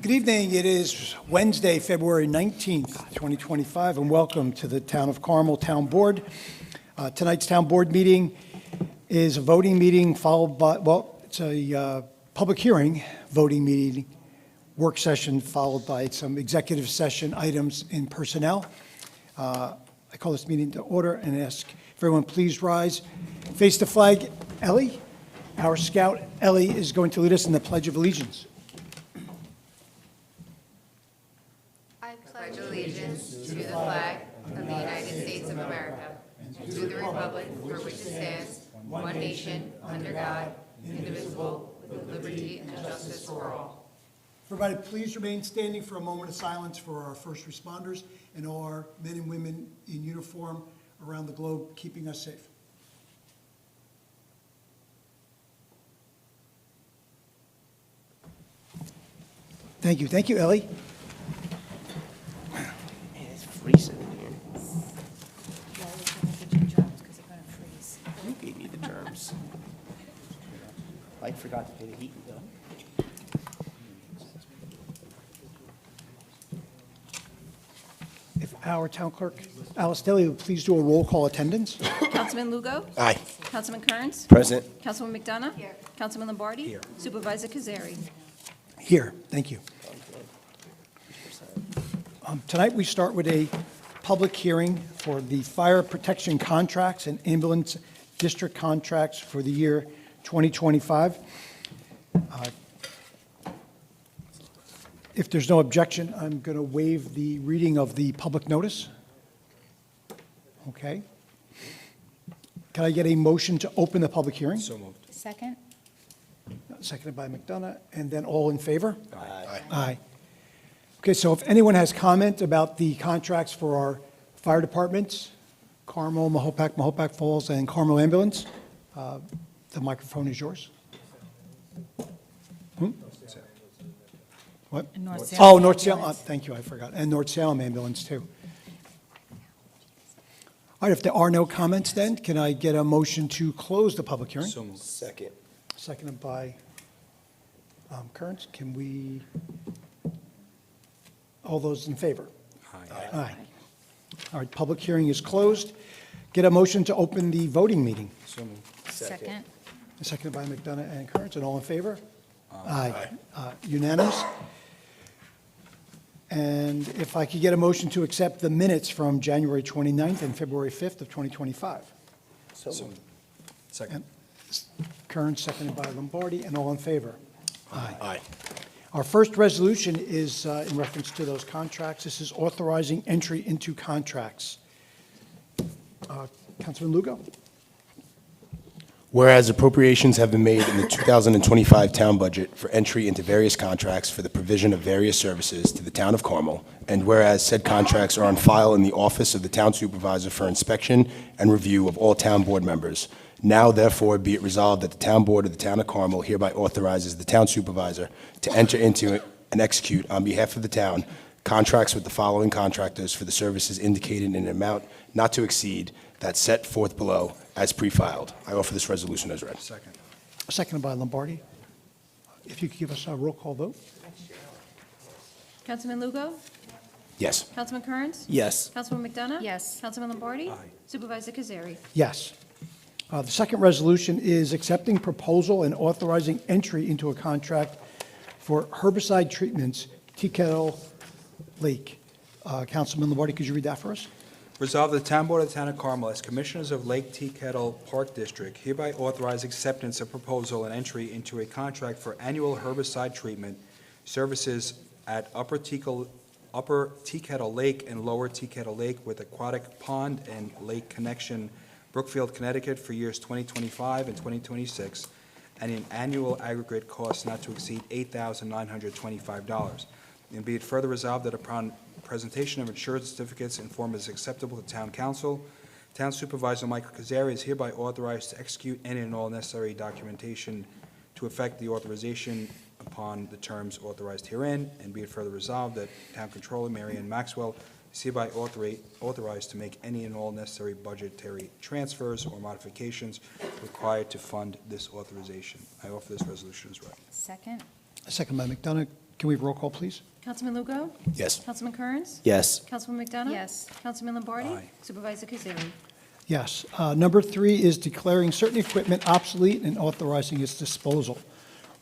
Good evening. It is Wednesday, February 19th, 2025, and welcome to the Town of Carmel Town Board. Tonight's Town Board meeting is a voting meeting followed by, well, it's a public hearing, voting meeting, work session followed by some executive session items in personnel. I call this meeting to order and ask everyone please rise. Face the flag. Ellie, our scout Ellie, is going to lead us in the Pledge of Allegiance. I pledge allegiance to the flag of the United States of America, and to the republic for which it stands, one nation, under God, indivisible, with liberty and justice for all. Everybody, please remain standing for a moment of silence for our first responders and all our men and women in uniform around the globe keeping us safe. Thank you. Thank you, Ellie. Man, it's freezing in here. Yeah, we can get your germs because they're going to freeze. You gave me the germs. I forgot to pay the heat bill. If our town clerk, Alice Daly, would please do a roll call attendance. Councilman Lugo? Aye. Councilman Kearns? Present. Councilwoman McDonough? Here. Councilman Lombardi? Here. Supervisor Cazzari? Here, thank you. Tonight, we start with a public hearing for the fire protection contracts and ambulance district contracts for the year 2025. If there's no objection, I'm going to waive the reading of the public notice. Okay. Can I get a motion to open the public hearing? So moved. Second? Seconded by McDonough, and then all in favor? Aye. Aye. Okay, so if anyone has comment about the contracts for our fire departments, Carmel, Mahopac Falls, and Carmel Ambulance, the microphone is yours. What? And North Oh, Salem North Salem, Ambulance. thank you, I forgot, and North Salem Ambulance, too. All right, if there are no comments then, can I get a motion to close the public hearing? So moved. Second. Seconded by Kearns. Can we, all those in favor? Aye. Aye. All right, public hearing is closed. Get a motion to open the voting meeting. So moved. Second? Seconded by McDonough and Kearns, and all in favor? Aye. Unanimous. And if I could get a motion to accept the minutes from January 29th and February 5th of 2025. So moved. And Kearns, seconded by Lombardi, and all in favor? Aye. Our first resolution is in reference to those contracts. This is authorizing entry into contracts. Councilman Lugo? Whereas appropriations have been made in the 2025 town budget for entry into various contracts for the provision of various services to the town of Carmel, and whereas said contracts are on file in the office of the town supervisor for inspection and review of all town board members, now therefore be it resolved that the town board of the town of Carmel hereby authorizes the town supervisor to enter into and execute on behalf of the town contracts with the following contractors for the services indicated in an amount not to exceed that set forth below as pre-filed. I offer this resolution as read. Second. Seconded by Lombardi. If you could give us a roll call vote. Councilman Lugo? Yes. Councilman Kearns? Yes. Councilwoman McDonough? Yes. Councilman Lombardi? Supervisor Cazzari? Yes. The second resolution is accepting proposal and authorizing entry into a contract for herbicide treatments, Tea Kettle Lake. Councilman Lombardi, could you read that for us? Resolved that the Town Board of the Town of Carmel, as Commissioners of Lake Tea Kettle Park District, hereby authorize acceptance of proposal and entry into a contract for annual herbicide treatment services at Upper Tea Kettle Lake and Lower Tea Kettle Lake with Aquatic Pond and Lake Connection, Brookfield, Connecticut, for years 2025 and 2026, and an annual aggregate cost not to exceed $8,925. And be it further resolved that upon presentation of insurance certificates in form is acceptable to Town Council, Town Supervisor Michael Cazzari is hereby authorized to execute any and all necessary documentation to effect the authorization upon the terms authorized herein, and be it further resolved that Town Controller Mary Ann Maxwell is hereby authorized to make any and all necessary budgetary transfers or modifications required to fund this authorization. I offer this resolution as read. Second? Second by McDonough. Can we have roll call, please? Councilman Lugo? Yes. Councilman Kearns? Yes. Councilwoman McDonough? Yes. Councilman Lombardi? Aye. Supervisor Cazzari? Yes. Number 3 is declaring certain equipment obsolete and authorizing its disposal.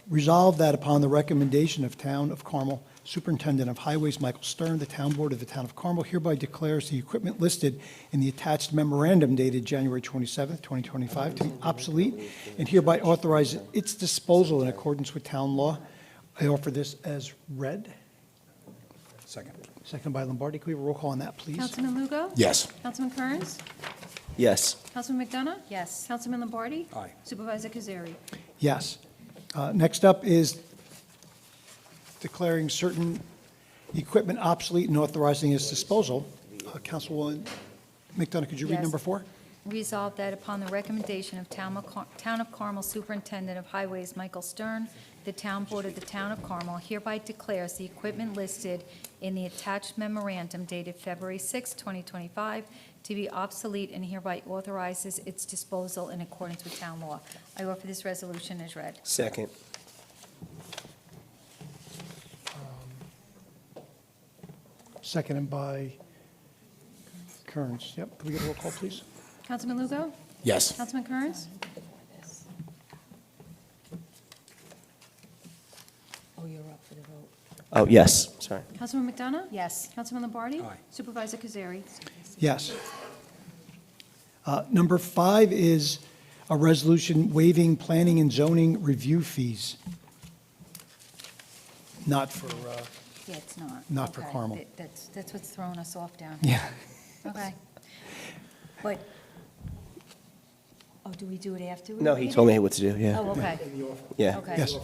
Resolved that upon the recommendation of Town of Carmel Superintendent of Highways Michael Stern, the Town Board of the Town of Carmel hereby declares the equipment listed in the attached memorandum dated January 27, 2025, to be obsolete and hereby authorizes its disposal in accordance with town law. I offer this as read. Second. Second by Lombardi. Can we have a roll call on that, please? Councilman Lugo? Yes. Councilman Kearns? Yes. Councilman McDonough? Yes. Councilman Lombardi? Aye. Supervisor Cazzari? Yes. Next up is declaring certain equipment obsolete and authorizing its disposal. Councilwoman McDonough, could you read Yes. number 4? Resolved that upon the recommendation of Town of Carmel Superintendent of Highways Michael Stern, the Town Board of the Town of Carmel hereby declares the equipment listed in the attached memorandum dated February 6, 2025, to be obsolete and hereby authorizes its disposal in accordance with town law. I offer this resolution as read. Second. Seconded by Kearns. Yep. Can we get a roll call, please? Councilman Lugo? Yes. Councilman Kearns? Oh, you're up for the vote. Oh, yes. Sorry. Councilman McDonough? Yes. Councilman Lombardi? Aye. Supervisor Cazzari? Yes. Number 5 is a resolution waiving planning and zoning review fees. Not for, Yeah, it's not. Not for Okay. Carmel. That's what's throwing us off down here. yeah. Okay. But, oh, do we do it after? we No, he read told it? me what to do, yeah. Oh, okay, Yeah. okay. Yes.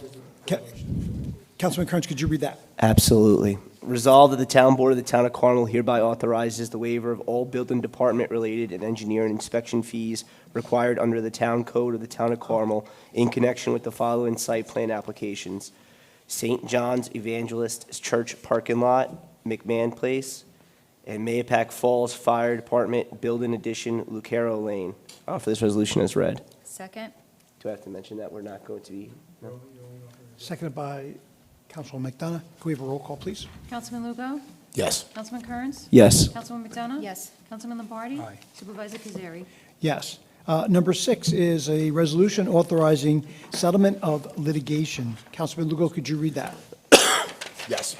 Councilman Kearns, could you read that? Absolutely. Resolved that the Town Board of the Town of Carmel hereby authorizes the waiver of all building department-related and engineering inspection fees required under the Town Code of the Town of Carmel in connection with the following site plan applications: St. John's Evangelist Church parking lot, McMahon Place, and Mahopac Falls Fire Department Building Addition, Lucero Lane. I offer this resolution as read. Second? Do I have to mention that we're not going to be? No? Seconded by Councilwoman McDonough. Can we have a roll call, please? Councilman Lugo? Yes. Councilman Kearns? Yes. Councilwoman McDonough? Yes. Councilman Lombardi? Aye. Supervisor Cazzari? Yes. Number 6 is a resolution authorizing settlement of litigation. Councilman Lugo, could you read that? Yes.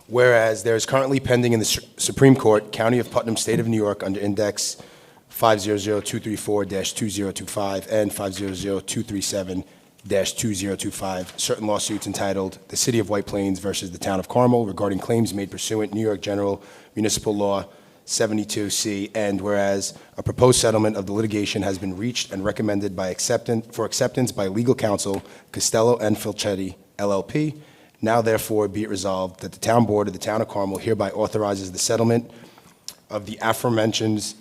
Whereas there is currently pending in the Supreme Court, County of Putnam, State of New York, under Index 500234-2025 and 500237-2025, certain lawsuits entitled "The City of White Plains versus the Town of Carmel" regarding claims made pursuant New York General Municipal Law 72C, and whereas a proposed settlement of the litigation has been reached and recommended for acceptance by legal counsel Costello and Filchetti, LLP, now therefore be it resolved that the Town Board of the Town of Carmel hereby authorizes the settlement of the aforementioned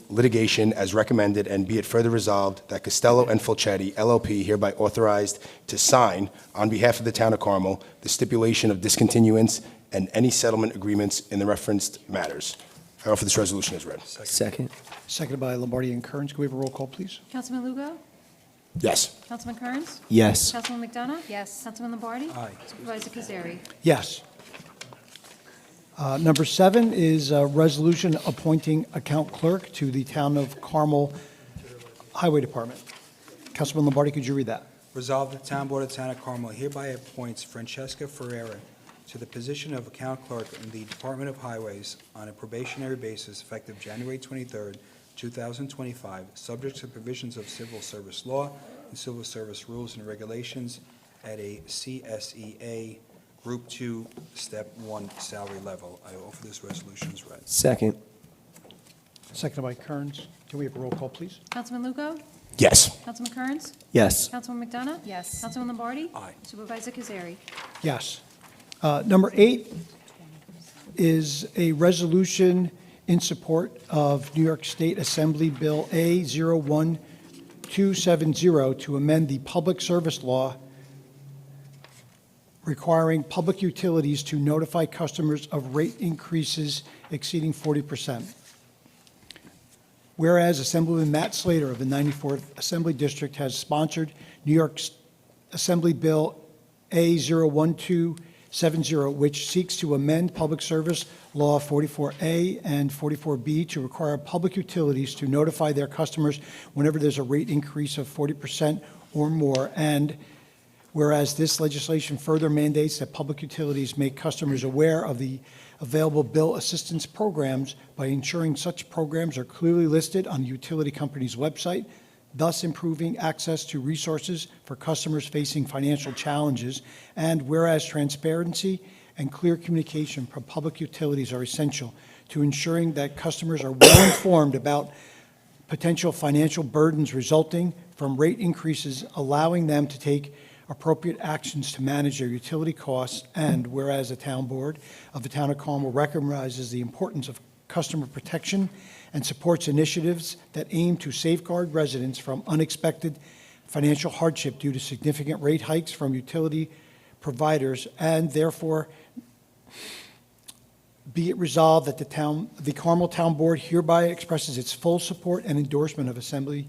litigation as recommended, and be it further resolved that Costello and Filchetti, LLP, hereby authorized to sign, on behalf of the Town of Carmel, the stipulation of discontinuance and any settlement agreements in the referenced matters. I offer this resolution as read. Second. Seconded by Lombardi and Kearns. Can we have a roll call, please? Councilman Lugo? Yes. Councilman Kearns? Yes. Councilwoman McDonough? Yes. Councilman Lombardi? Aye. Supervisor Cazzari? Yes. Number 7 is a resolution appointing account clerk to the Town of Carmel Highway Department. Councilman Lombardi, could you read that? Resolved that the Town Board of the Town of Carmel hereby appoints Francesca Ferreira to the position of account clerk in the Department of Highways on a probationary basis effective January 23rd, 2025, subject to provisions of civil service law and civil service rules and regulations at a CSEA Group 2, Step 1 salary level. I offer this resolution as read. Second. Seconded by Kearns. Can we have a roll call, please? Councilman Lugo? Yes. Councilman Kearns? Yes. Councilwoman McDonough? Yes. Councilman Lombardi? Aye. Supervisor Cazzari? Yes. Number 8 is a resolution in support of New York State Assembly Bill A01270 to amend the public service law requiring public utilities to notify customers of rate increases exceeding 40%. Whereas Assemblyman Matt Slater of the 94th Assembly District has sponsored New York Assembly Bill A01270, which seeks to amend Public Service Law 44A and 44B to require public utilities to notify their customers whenever there's a rate increase of 40% or more. And whereas this legislation further mandates that public utilities make customers aware of the available bill assistance programs by ensuring such programs are clearly listed on the utility company's website, thus improving access to resources for customers facing financial challenges. And whereas transparency and clear communication from public utilities are essential to ensuring that customers are well informed about potential financial burdens resulting from rate increases, allowing them to take appropriate actions to manage their utility costs. And whereas the Town Board of the Town of Carmel recognizes the importance of customer protection and supports initiatives that aim to safeguard residents from unexpected financial hardship due to significant rate hikes from utility providers, and therefore be it resolved that the Carmel Town Board hereby expresses its full support and endorsement of Assemblyman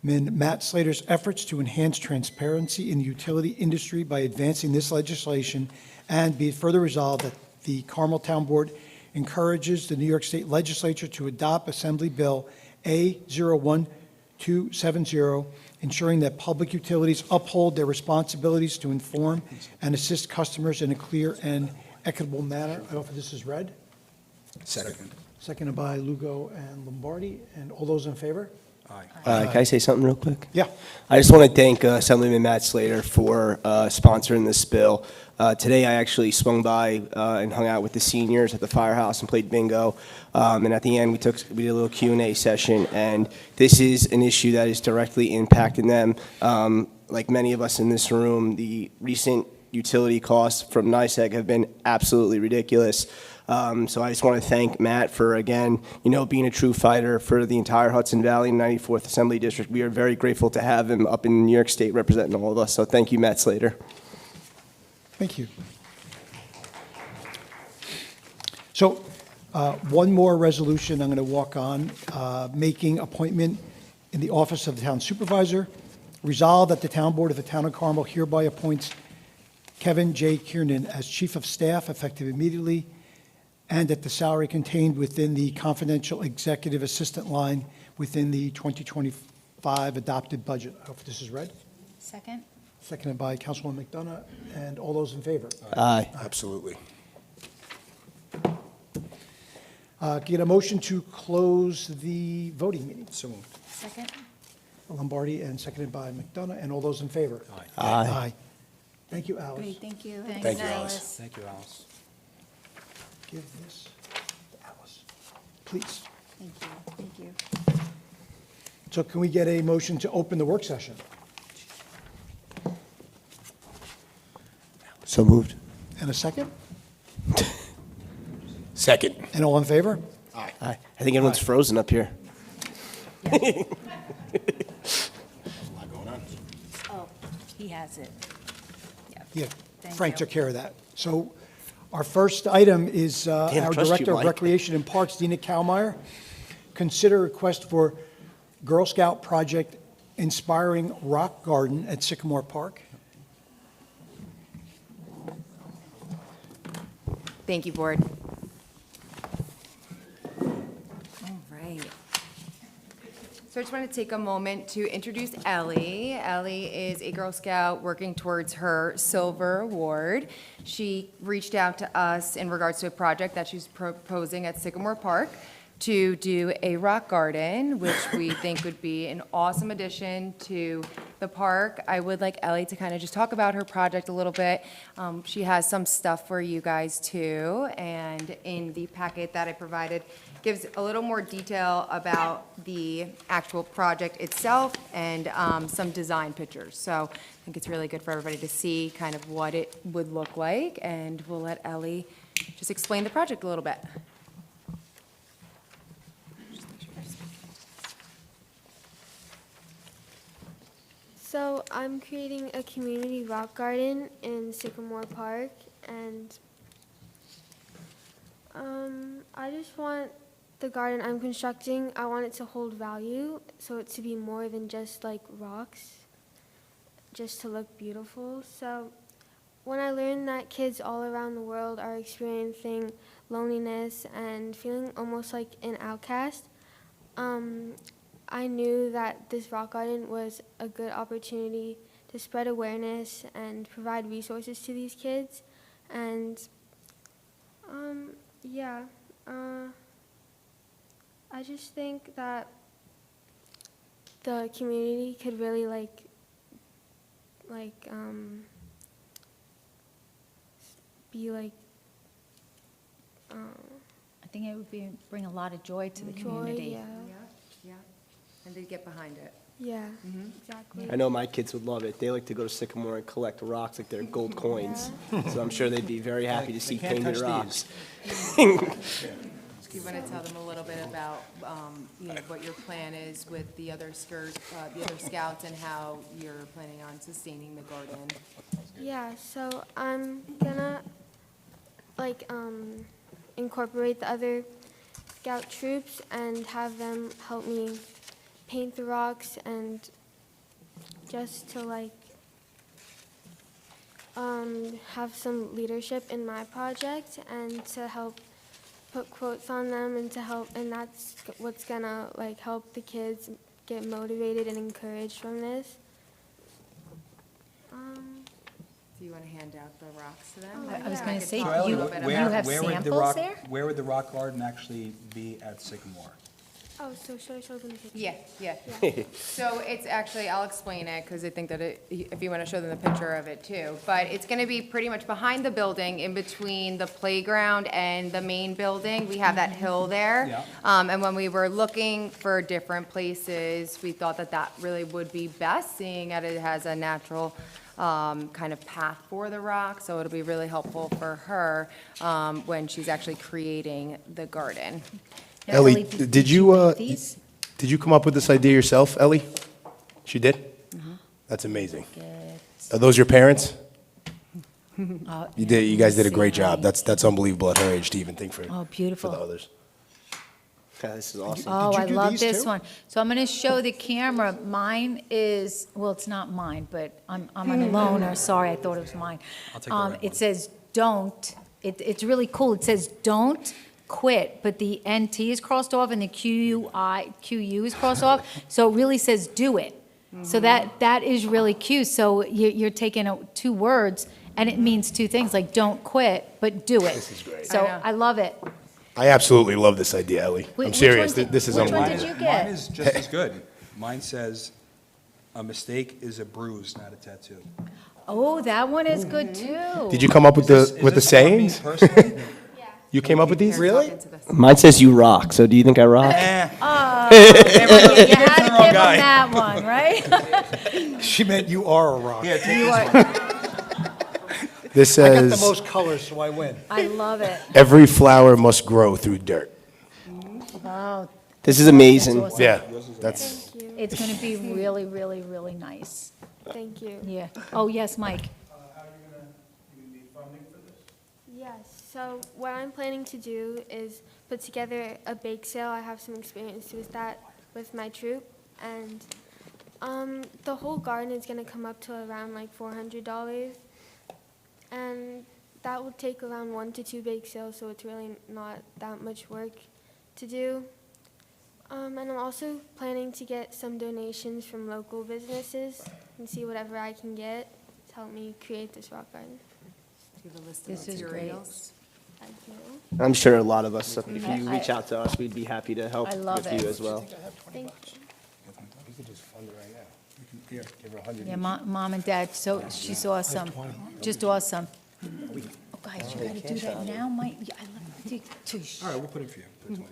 Matt Slater's efforts to enhance transparency in the utility industry by advancing this legislation, and be it further resolved that the Carmel Town Board encourages the New York State Legislature to adopt Assembly Bill A01270, ensuring that public utilities uphold their responsibilities to inform and assist customers in a clear and equitable manner. I offer this is read. Second. Seconded by Lugo and Lombardi. And all those in favor? Aye. Can I say something real quick? Yeah. I just want to thank Assemblyman Matt Slater for sponsoring this bill. Today, I actually swung by and hung out with the seniors at the firehouse and played bingo. And at the end, we did a little Q&A session. And this is an issue that is directly impacting them. Like many of us in this room, the recent utility costs from NYSEG have been absolutely ridiculous. So I just want to thank Matt for, again, being a true fighter for the entire Hudson Valley and 94th Assembly District. We are very grateful to have him up in New York State representing all of us. So thank you, Matt Slater. Thank you. So one more resolution I'm going to walk on, making appointment in the office of the Town Supervisor. Resolved that the Town Board of the Town of Carmel hereby appoints Kevin J. Kiernan as Chief of Staff effective immediately, and at the salary contained within the confidential executive assistant line within the 2025 adopted budget. I hope this is read. Second? Seconded by Councilwoman McDonough. And all those in favor? Aye. Absolutely. Get a motion to close the voting meeting. So moved. Second? Lombardi and seconded by McDonough. And all those in favor? Aye. Thank you, Alice. Great, thank you. Thank you, Alice. Thank you, Alice. Give this to Alice, please. Thank you. So can we get a motion to open the work session? So moved. And a second? Second. And all in favor? Aye. I think everyone's frozen up here. Oh, he has it. Yeah, Thank Frank you. took care of that. So our first item is Damn, our trust you, Director of Mike. Recreation and Parks, Dina Kalmeyer. Consider request for Girl Scout Project Inspiring Rock Garden at Sycamore Park. Thank you, Board. All right. So I just want to take a moment to introduce Ellie. Ellie is a Girl Scout working towards her Silver Award. She reached out to us in regards to a project that she's proposing at Sycamore Park to do a rock garden, which we think would be an awesome addition to the park. I would like Ellie to kind of just talk about her project a little bit. She has some stuff for you guys too, and in the packet that I provided gives a little more detail about the actual project itself and some design pictures. So I think it's really good for everybody to see kind of what it would look like, and we'll let Ellie just explain the project a little bit. So I'm creating a community rock garden in Sycamore Park, and I just want the garden I'm constructing, I want it to hold value, so it to be more than just like rocks, just to look beautiful. So when I learned that kids all around the world are experiencing loneliness and feeling almost like an outcast, I knew that this rock garden was a good opportunity to spread awareness and provide resources to these kids. And yeah, I just think that the community could really be like I think it would bring a lot of joy to the joy, community. yeah, Yeah, and they get behind it. yeah, exactly. I know my kids would love it. They like to go to Sycamore and collect rocks like they're gold coins. So I'm sure they'd be very happy to see can't painted touch rocks. Do you want to tell them a little bit about, what your plan is with the other scouts and how you're planning on sustaining the garden? Yeah, so I'm gonna incorporate the other scout troops and have them help me paint the rocks and just to have some leadership in my project and to help put quotes on them and that's what's gonna help the kids get motivated and encouraged from this. Do you want to hand out the rocks to them? I was Yeah, gonna could say, talk So a Ellie, little bit you about- have where would the samples rock- there? Where would the rock garden actually be at Sycamore? Oh, so should I show them the picture? Yeah. So it's actually, I'll explain it, because I think that if you want to show them the picture of it too. But it's going to be pretty much behind the building, in between the playground and the main building. We have that hill there. Yeah. And when we were looking for different places, we thought that that really would be best, seeing that it has a natural kind of path for the rock. So it'll be really helpful for her when she's actually creating the garden. Now, Ellie, did you, make these? did you come up with this idea yourself, Ellie? She did? That's amazing. Are those your parents? You guys did a great job. That's unbelievable at her age to even think for Oh, for beautiful. the others. Yeah, this is awesome. Oh, you I do love these this too? one. So I'm going to show the camera. Mine is, well, it's not mine, but I'm a loaner. Sorry, I thought it was mine. I'll take the red It one. says, don't, it's really cool. It says, don't quit, but the NT is crossed off and the QU is crossed off. So it really says, do it. So that is really cute. So you're taking two words and it means two things, like don't quit, but do it. This is great. So I know. I love it. I absolutely love this idea, Ellie. I'm Which serious. one did- This is which one unbelievable. did you get? Mine is just as good. Mine says, "A mistake is a bruise, not a tattoo." Oh, that one is good too. Did you come up with Is the this sayings? from me personally? You came up with these? Really? Talk into this. Mine says you rock, so do you think I rock? You had to give him guy. that one, right? She meant you are a rock. Yeah, take You this are, This I got the says, most colors, so I win. I love it. every flower must grow through dirt. Wow, This is amazing. That's awesome. Yeah, that's, Thank you. it's going to be really, really, really nice. Thank you. Yeah. Oh, yes, Mike. Yes, so what I'm planning to do is put together a bake sale. I have some experience with that with my troop. And the whole garden is going to come up to around $400. And that will take around 1 to 2 bake sales, so it's really not that much work to do. And I'm also planning to get some donations from local businesses and see whatever I can get to help me create this rock garden. Do you have a list of This is great. materials? I do. I'm sure a lot of us, if you reach out to us, we'd be happy to help I love with it. you as well. Thank you. you could just fund it right now. Here, give her 100. Yeah, Mom and Dad, so she's awesome. Just awesome. Oh, guys, you got to do that now, Mike. Yeah, I love it. All right, we'll put it for you.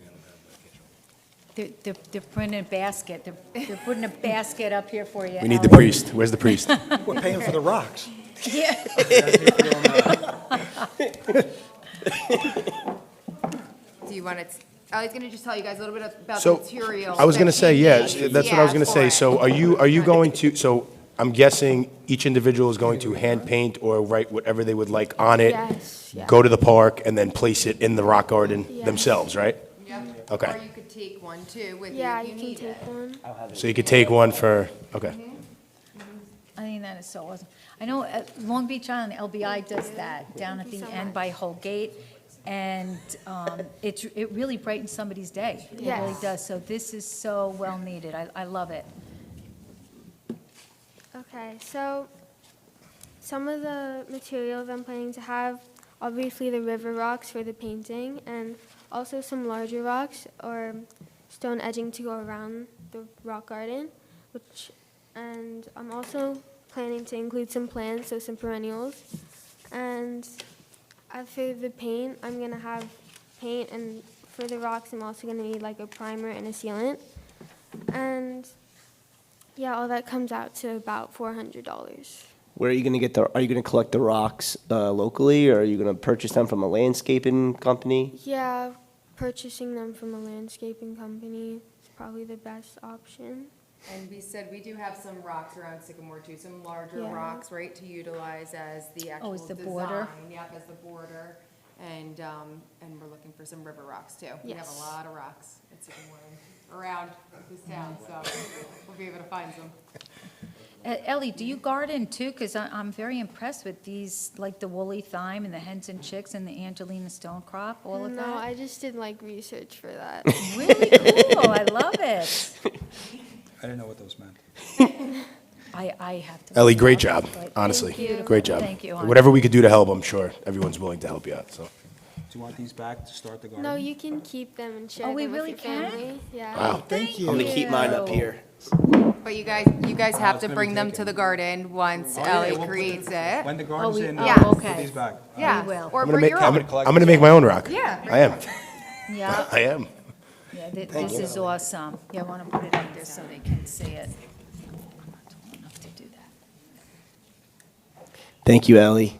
They're printing a basket. They're putting a basket up here for you. We need the Ellen. priest. Where's the priest? We're paying for the rocks. Yeah. Do you want to, I was going to just tell you guys a little bit about the So, materials. I was going to that say, we yeah, need. that's what I was going to for say. it. So are you going to, so I'm guessing each individual is going to hand paint or write whatever they would like on it, Yes, yeah. go to the park, and then place it in the rock garden Yes. themselves, right? Yep. Okay. Or you could take one too with you Yeah, if you you can need it. take one. So you could take one for, okay. I think that is so awesome. I know Long Beach Island, LBI does that down at Thank you the so end much. by Holgate. And it really brightens somebody's day. It really Yes. does. So this is so well needed. I love it. Okay, so some of the materials I'm planning to have, obviously the river rocks for the painting, and also some larger rocks or stone edging to go around the rock garden, and I'm also planning to include some plants, so some perennials. And for the paint, I'm going to have paint, and for the rocks, I'm also going to need like a primer and a sealant. And yeah, all that comes out to about $400. Where are you going to get are you going to collect the rocks locally, or are you going to purchase them from a landscaping company? Yeah, purchasing them from a landscaping company is probably the best option. And we said we do have some rocks around Sycamore too, some larger Yeah. rocks, right, to utilize as the actual as the design. border? Yep, as the border. And we're looking for some river rocks too. We have a Yes. lot of rocks at Sycamore and around this town, so we'll be able to find some. Ellie, do you garden too? Because I'm very impressed with these, like the woolly thyme and the hens and chicks and the Angelina stonecrop, all of No, that. I just did like research for that. Really cool. I love it. I didn't know what those meant. I have to. Ellie, look great it job, up, but honestly. thank you. Great job. Thank you. hon. Whatever we could do to help, I'm sure everyone's willing to help you out, so. Do you want these back to start the garden? No, you can keep them and share Oh, we them really with your can? family. Yeah. Wow. Thank I'm going you. to keep mine up here. But you guys have it's to gonna bring be them taken. to the garden once Oh, yeah, Ellie we'll put creates the- it. When the garden's we- in, oh, Yeah. put okay. these back. Yeah, will. or I'm gonna bring make, your I'm own. gonna, I'm gonna make my own rock. Yeah. I am. Yeah, I am. yeah, this is awesome. Yeah, I want to put it under so they can see it. I'm not tall enough to do that. Thank you, Ellie.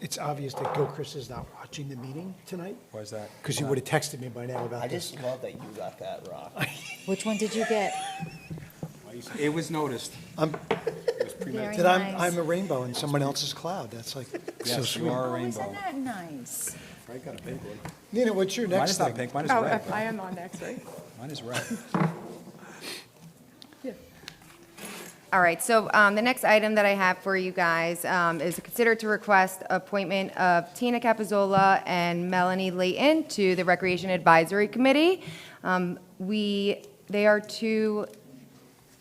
It's obvious that Gilchrist is not watching the meeting tonight, Why is that? because he would have texted me by now about this. love that you got that rock. Which one did you get? It was noticed. Very That nice. I'm a rainbow in someone else's cloud. That's like so Yes, you sweet. are a Oh, rainbow. isn't that nice? Frank got a pink one. Nina, what's your Mine next is not thing? pink, mine is Oh, red. I am on next, right? Mine is red. All right, so the next item that I have for you guys is consider to request appointment of Tina Capizzola and Melanie Layton to the Recreation Advisory Committee. They are two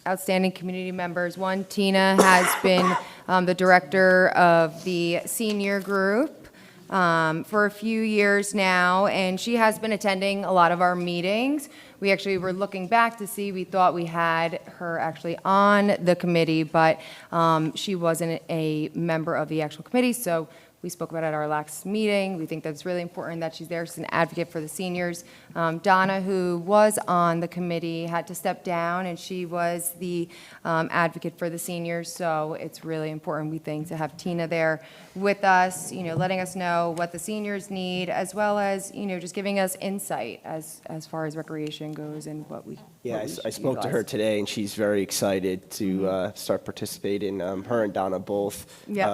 outstanding community members. One, Tina has been the director of the senior group for a few years now, and she has been attending a lot of our meetings. We actually were looking back to see, we thought we had her actually on the committee, but she wasn't a member of the actual committee, so we spoke about it at our last meeting. We think that's really important that she's there. She's an advocate for the seniors. Donna, who was on the committee, had to step down, and she was the advocate for the seniors. So it's really important, we think, to have Tina there with us, letting us know what the seniors need, as well as, just giving us insight as far as recreation goes and what we. Yeah, what we I should spoke to her utilize. today, and she's very excited to start participating. Her and Donna both Yep.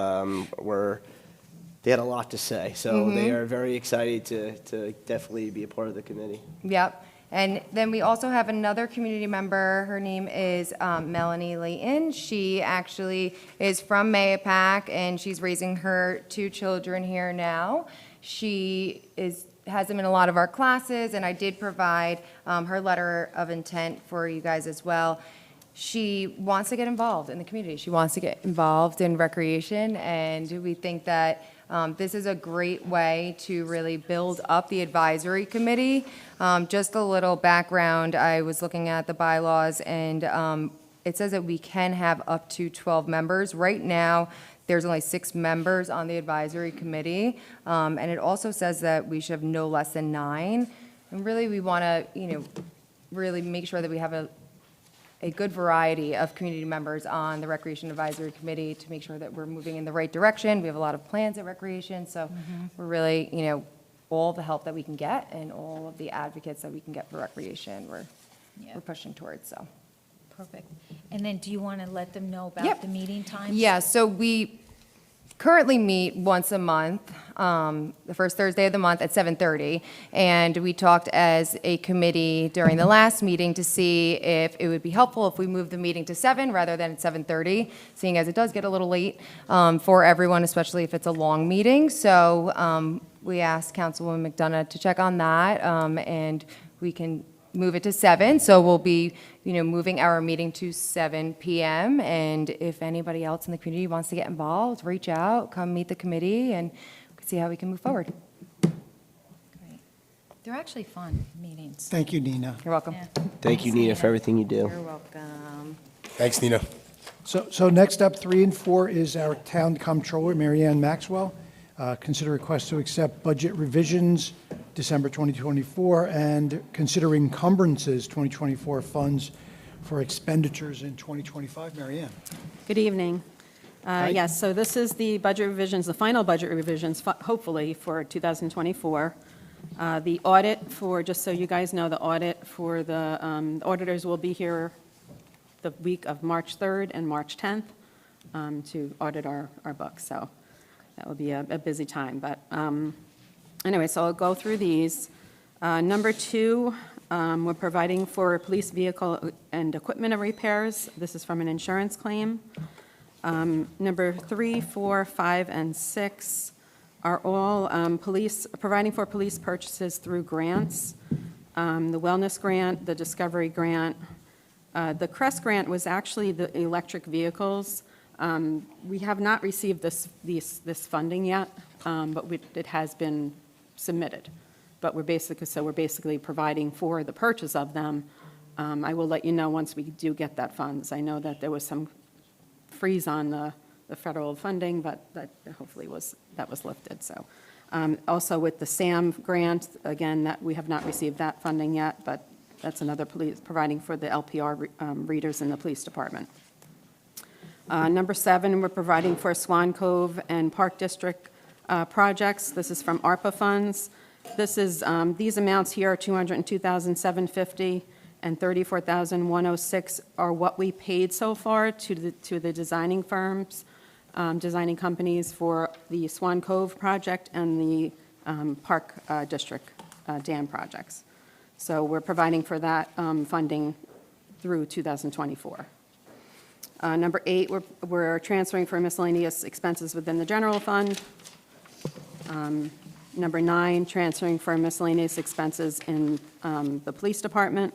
they had a lot to say, so they are very excited to definitely be a part of the committee. Yep. And then we also have another community member. Her name is Melanie Layton. She actually is from Mahopac, and she's raising her two children here now. She has them in a lot of our classes, and I did provide her letter of intent for you guys as well. She wants to get involved in the community. She wants to get involved in recreation, and we think that this is a great way to really build up the advisory committee. Just a little background, I was looking at the bylaws, and it says that we can have up to 12 members. Right now, there's only 6 members on the advisory committee, and it also says that we should have no less than 9. And really, we want to, really make sure that we have a good variety of community members on the Recreation Advisory Committee to make sure that we're moving in the right direction. We have a lot of plans at Recreation, so we're really, all the help that we can get and all of the advocates that we can get for recreation, we're pushing towards, so. Perfect. And then do you want to let them know about Yep. the meeting times? Yeah, so we currently meet once a month, the first Thursday of the month at 7:30. And we talked as a committee during the last meeting to see if it would be helpful if we moved the meeting to 7 rather than at 7:30, seeing as it does get a little late for everyone, especially if it's a long meeting. So we asked Councilwoman McDonough to check on that, and we can move it to 7. So we'll be, moving our meeting to 7 p.m. And if anybody else in the community wants to get involved, reach out, come meet the committee, and see how we can move forward. Great. They're actually fun meetings. Thank you, Nina. You're welcome. Yeah. Thank you, Nina, for everything you do. You're welcome. Thanks, Nina. So next up, 3 and 4, is our Town Comptroller, Mary Ann Maxwell. Consider request to accept budget revisions, December 2024, and consider encumbrances 2024 funds for expenditures in 2025. Mary Ann. Good evening. Yes, so this is the budget revisions, the final budget revisions, hopefully, for 2024. The audit for, just so you guys know, the audit for the auditors will be here the week of March 3rd and March 10th to audit our books. So that will be a busy time. But anyway, so I'll go through these. Number 2, we're providing for police vehicle and equipment repairs. This is from an insurance claim. Number 3, 4, 5, and 6 are all providing for police purchases through grants. The wellness grant, the discovery grant. The CREST grant was actually the electric vehicles. We have not received this funding yet, but it has been submitted. But we're basically providing for the purchase of them. I will let you know once we do get that funds. I know that there was some freeze on the federal funding, but that hopefully was lifted. So also with the SAM grant, again, that we have not received that funding yet, but that's another providing for the LPR readers in the police department. Number 7, we're providing for Swan Cove and Park District projects. This is from ARPA funds. This is these amounts here are $202,750 and $34,106 are what we paid so far to the designing firms, designing companies for the Swan Cove project and the Park District dam projects. So we're providing for that funding through 2024. Number 8, we're transferring for miscellaneous expenses within the general fund. Number 9, transferring for miscellaneous expenses in the police department.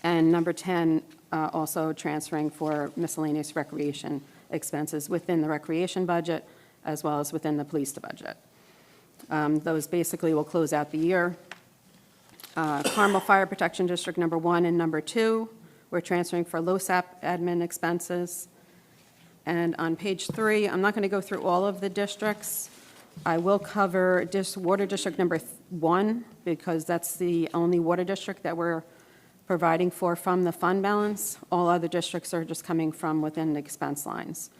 And number 10, also transferring for miscellaneous recreation expenses within the recreation budget as well as within the police budget. Those basically will close out the year. Carmel Fire Protection District number 1 and number 2, we're transferring for LoSAP admin expenses. And on page 3, I'm not going to go through all of the districts. I will cover Water District number 1 because that's the only water district that we're providing for from the fund balance. All other districts are just coming from within the expense lines.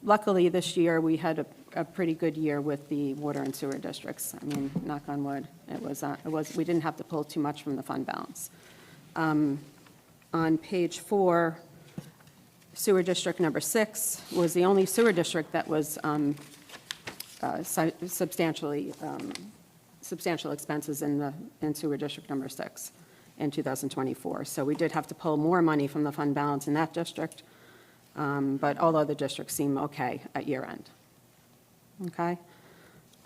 Luckily, this year, we had a pretty good year with the water and sewer districts. I mean, knock on wood, we didn't have to pull too much from the fund balance. On page 4, sewer district number 6 was the only sewer district that was substantial expenses in sewer district number 6 in 2024. So we did have to pull more money from the fund balance in that district, but all other districts seem okay at year end. Okay.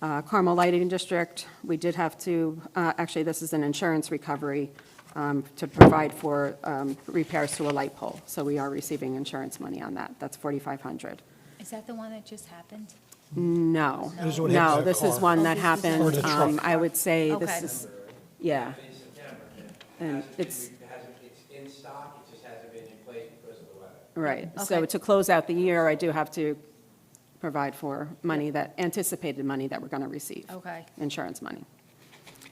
Carmel Lighting District, we did have to, actually this is an insurance recovery to provide for repairs to a light pole. So we are receiving insurance money on that. That's $4,500. Is that the one that just happened? No, This is what happened no, to the this is car. one that Or happened, the truck. I would say Okay. this is, yeah. And it's, It's in stock, it just hasn't been in place because of the weather. right, so Okay. to close out the year, I do have to provide for money anticipated money that we're going to receive. Okay. Insurance money.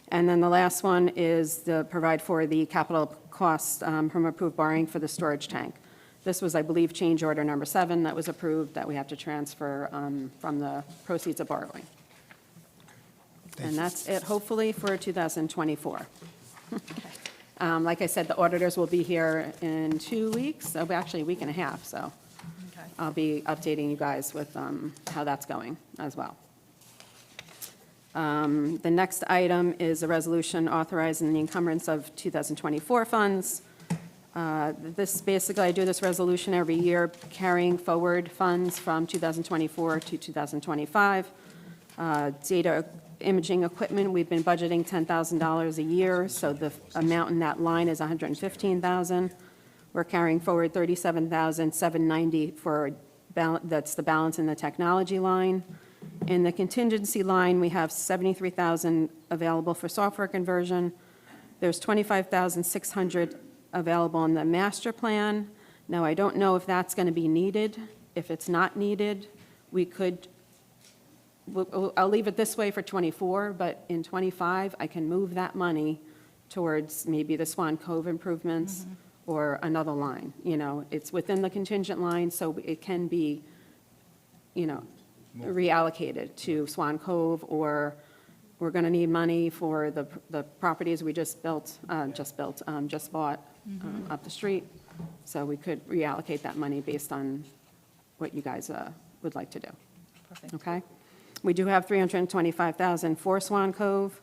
And then the last one is to provide for the capital costs from approved borrowing for the storage tank. This was, I believe, change order number 7 that was approved that we have to transfer from the proceeds of borrowing. And that's it, hopefully, for 2024. Like I said, the auditors will be here in 2 weeks, actually a week and a half, so Okay. I'll be updating you guys with how that's going as well. The next item is a resolution authorizing the encumbrance of 2024 funds. This, basically, I do this resolution every year, carrying forward funds from 2024 to 2025. Data imaging equipment, we've been budgeting $10,000 a year, so the amount in that line is $115,000. We're carrying forward $37,790 for, that's the balance in the technology line. In the contingency line, we have $73,000 available for software conversion. There's $25,600 available in the master plan. Now, I don't know if that's going to be needed. If it's not needed, we could, I'll leave it this way for '24, but in '25, I can move that money towards maybe the Swan Cove improvements or another line. You know, it's within the contingent line, so it can be, you know, reallocated to Swan Cove, or we're going to need money for the properties we just bought up the street. So we could reallocate that money based on what you guys would like to do. Perfect. Okay? We do have $325,000 for Swan Cove.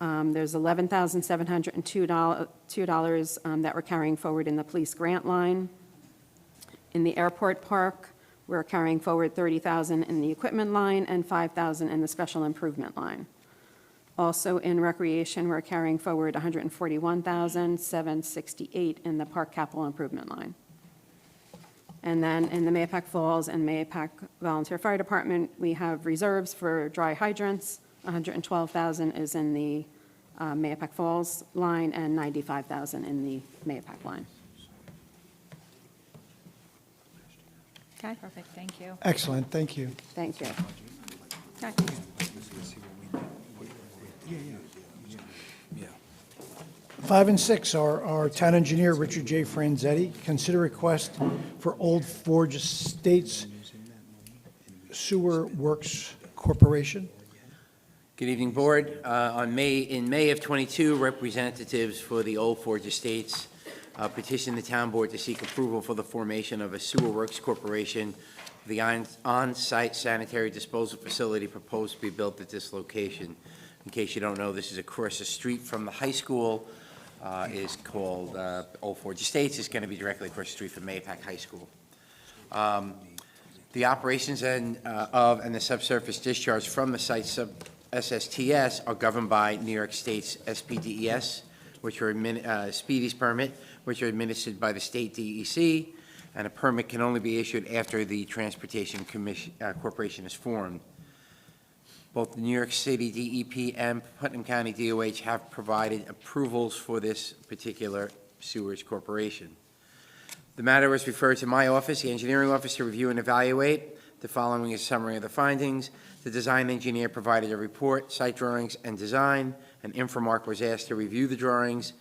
There's $11,702 that we're carrying forward in the police grant line. In the airport park, we're carrying forward $30,000 in the equipment line and $5,000 in the special improvement line. Also in recreation, we're carrying forward $141,768 in the park capital improvement line. And then in the Mahopac Falls and Mahopac Volunteer Fire Department, we have reserves for dry hydrants. $112,000 is in the Mahopac Falls line and $95,000 in the Mahopac line. Okay, Perfect, thank you. Excellent, thank you. thank you. Okay. 5 and 6 are our town engineer, Richard J. Franzetti. Consider request for Old Forge Estates Sewer Works Corporation. Good evening, Board. In May of '22, representatives for the Old Forge Estates petitioned the Town Board to seek approval for the formation of a Sewer Works Corporation for the on-site sanitary disposal facility proposed to be built at this location. In case you don't know, this is across the street from the high school, is called Old Forge Estates. It's going to be directly across the street from Mahopac High School. The operations and the subsurface discharge from the site SSTS are governed by New York State's SPDES, which are Speedy's permit, which are administered by the state DEC, and a permit can only be issued after the Transportation Commission Corporation is formed. Both the New York City DEP and Putnam County DOH have provided approvals for this particular sewers corporation. The matter was referred to my office, the engineering office, to review and evaluate. The following is a summary of the findings. The design engineer provided a report, site drawings, and design, and Infomark was asked to review the drawings.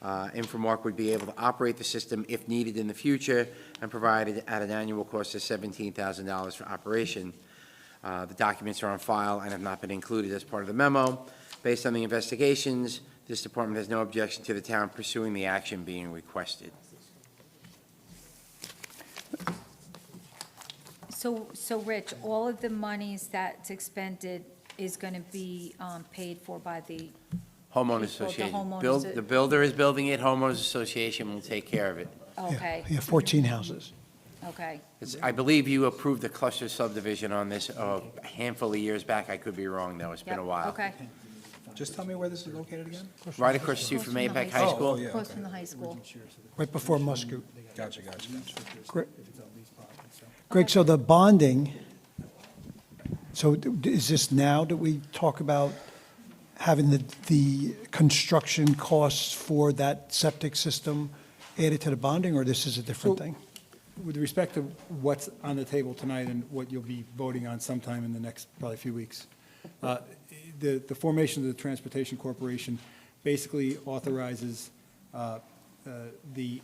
Infomark would be able to operate the system if needed in the future and provided at an annual cost of $17,000 for operation. The documents are on file and have not been included as part of the memo. Based on the investigations, this department has no objection to the town pursuing the action being requested. So Rich, all of the monies that's expended is going to be paid for by the, Homeowners People, the Association. homeowners- The builder is building it, homeowners association will take care of it. okay, Yeah, 14 houses. okay. I believe you approved a cluster subdivision on this a handful of years back. I could be wrong, though. It's been a Yep, while. Okay. Just tell me where this is located again? Right across the street from Across from the Mahopac high High school. School. Oh, yeah. Across from the high school. Right before Muscoot. Gotcha. Greg, so the bonding, so is this now that we talk about having the construction costs for that septic system added to the bonding, or this is a different So- thing? With respect to what's on the table tonight and what you'll be voting on sometime in the next probably few weeks, the formation of the Transportation Corporation basically authorizes the